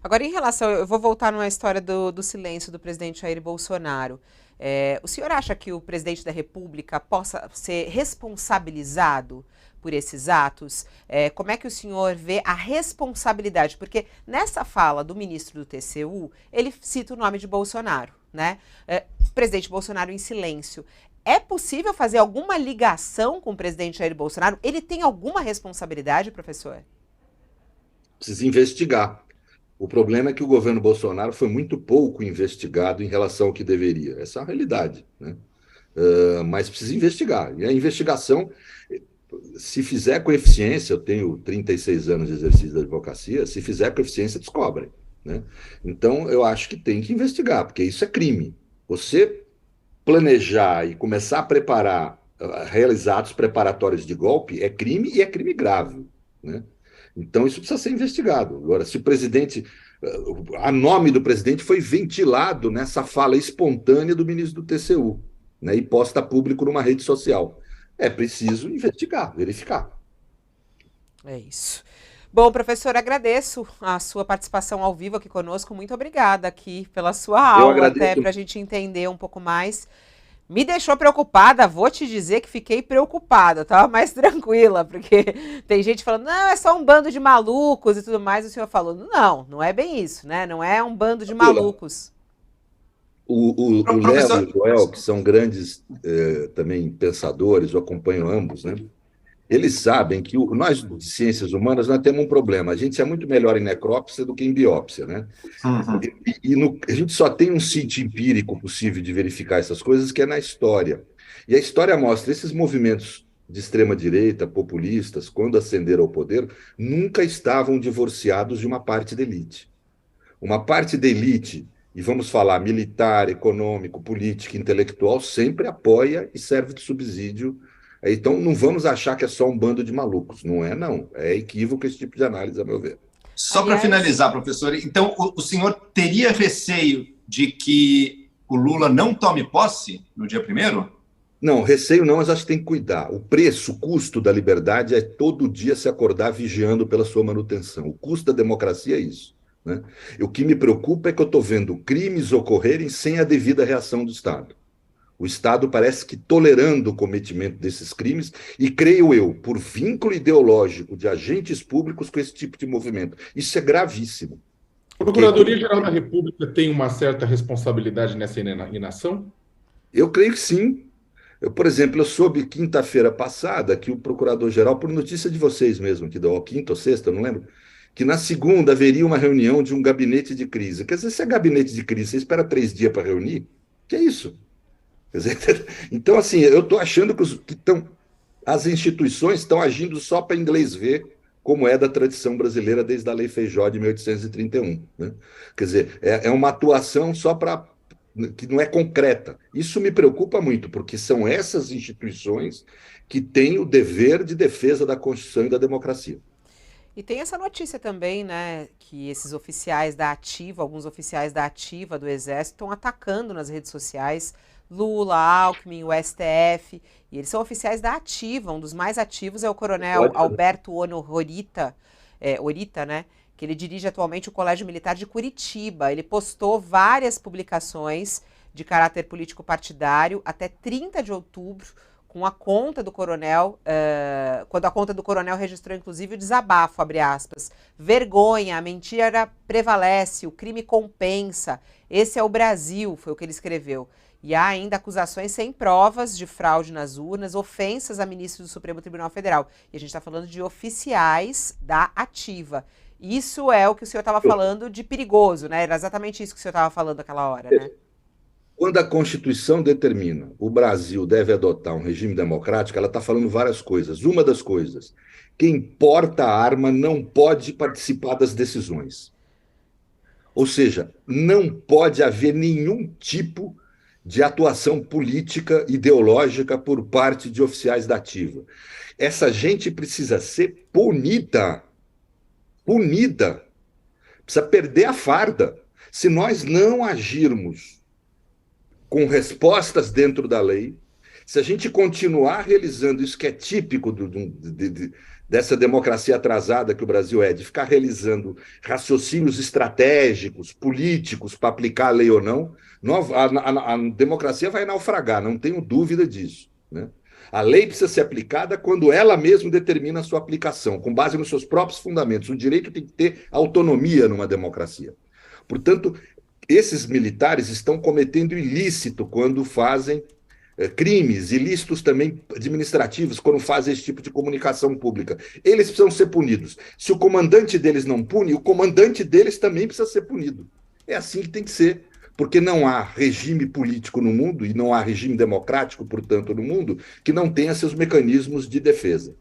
Agora, em relação, eu vou voltar numa história do silêncio do presidente Jair Bolsonaro. O senhor acha que o presidente da República possa ser responsabilizado por esses atos? Como é que o senhor vê a responsabilidade? Porque nessa fala do ministro do TCU, ele cita o nome de Bolsonaro, né? Presidente Bolsonaro em silêncio. É possível fazer alguma ligação com o presidente Jair Bolsonaro? Ele tem alguma responsabilidade, professor? Precisa investigar. O problema é que o governo Bolsonaro foi muito pouco investigado em relação ao que deveria. Essa é a realidade, né? Mas precisa investigar. E a investigação, se fizer com eficiência, eu tenho 36 anos de exercício da advocacia, se fizer com eficiência, descobrem, né? Então, eu acho que tem que investigar, porque isso é crime. Você planejar e começar a preparar, realizar atos preparatórios de golpe é crime e é crime grave, né? Então isso precisa ser investigado. Agora, se o presidente, a nome do presidente foi ventilado nessa fala espontânea do ministro do TCU, né, e posta a público numa rede social, é preciso investigar, verificar. É isso. Bom, professor, agradeço a sua participação ao vivo aqui conosco. Muito obrigada aqui pela sua Eu aula, até agradeço. para a gente entender um pouco mais. Me deixou preocupada, vou te dizer que fiquei preocupada, tava mais tranquila, porque tem gente falando, não, é só um bando de malucos e tudo mais. O senhor falou, não, não é bem isso, né? Não é um bando de Lula, malucos. o Léo e Professor, o Joel, que são grandes também pensadores, eu acompanho ambos, né? Eles sabem que nós, de ciências humanas, nós temos um problema. A gente é muito melhor em necrópsia do que em biópsia, né? uhum. A gente só tem um sítio empírico possível de verificar essas coisas, que é na história. E a história mostra esses movimentos de extrema-direita, populistas, quando ascenderam ao poder, nunca estavam divorciados de uma parte da elite. Uma parte da elite, e vamos falar militar, econômico, política, intelectual, sempre apoia e serve de subsídio. Então, não vamos achar que é só um bando de malucos. Não é, não. É equívoco esse tipo de análise, a meu ver. Só para Aliás, finalizar, professor, então o senhor teria receio de que o Lula não tome posse no dia primeiro? Não, receio não, mas acho que tem que cuidar. O preço, o custo da liberdade é todo dia se acordar vigiando pela sua manutenção. O custo da democracia é isso, né? E o que me preocupa é que eu estou vendo crimes ocorrerem sem a devida reação do Estado. O Estado parece que tolerando o cometimento desses crimes, e creio eu, por vínculo ideológico de agentes públicos com esse tipo de movimento. Isso é gravíssimo. A Porque Procuradoria-Geral da República tem uma certa responsabilidade nessa inação? eu creio que sim. Por exemplo, eu soube quinta-feira passada que o procurador-geral, por notícia de vocês mesmo, que deu quinta ou sexta, não lembro, que na segunda haveria uma reunião de um gabinete de crise. Quer dizer, se é gabinete de crise, você espera 3 dias para reunir? Que é isso? Quer dizer, então, assim, eu estou achando as instituições estão agindo só para inglês ver, como é da tradição brasileira desde a Lei Feijó de 1831. Né? Quer dizer, é uma atuação só para que não é concreta. Isso me preocupa muito, porque são essas instituições que têm o dever de defesa da Constituição e da democracia. e tem essa notícia também, né, que esses oficiais da Ativa, alguns oficiais da Ativa do Exército estão atacando nas redes sociais Lula, Alckmin, o STF, e eles são oficiais da Ativa, um dos mais ativos é o coronel Pode fazer. Alberto Ono Horita, Orita, né, que ele dirige atualmente o Colégio Militar de Curitiba. Ele postou várias publicações de caráter político partidário até 30 de outubro, com a conta do coronel, quando a conta do coronel registrou inclusive o desabafo, abre aspas, vergonha, a mentira prevalece, o crime compensa, esse é o Brasil, foi o que ele escreveu. E há ainda acusações sem provas de fraude nas urnas, ofensas a ministros do Supremo Tribunal Federal. E a gente está falando de oficiais da Ativa. Isso é o que o senhor estava falando de perigoso, né? Era exatamente isso que o senhor estava falando naquela hora, né? Quando a Constituição determina o Brasil deve adotar um regime democrático, ela está falando várias coisas. Uma das coisas, quem porta a arma não pode participar das decisões. Ou seja, não pode haver nenhum tipo de atuação política, ideológica por parte de oficiais da ativa. Essa gente precisa ser punida, punida, precisa perder a farda. Se nós não agirmos com respostas dentro da lei, se a gente continuar realizando isso que é típico dessa democracia atrasada que o Brasil é, de ficar realizando raciocínios estratégicos, políticos, para aplicar a lei ou não, a democracia vai naufragar, não tenho dúvida disso, né? A lei precisa ser aplicada quando ela mesma determina a sua aplicação, com base nos seus próprios fundamentos. O direito tem que ter autonomia numa democracia. Portanto, esses militares estão cometendo ilícito quando fazem crimes, ilícitos também administrativos, quando fazem esse tipo de comunicação pública. Eles precisam ser punidos. Se o comandante deles não pune, o comandante deles também precisa ser punido. É assim que tem que ser, porque não há regime político no mundo, e não há regime democrático, portanto, no mundo, que não tenha seus mecanismos de defesa.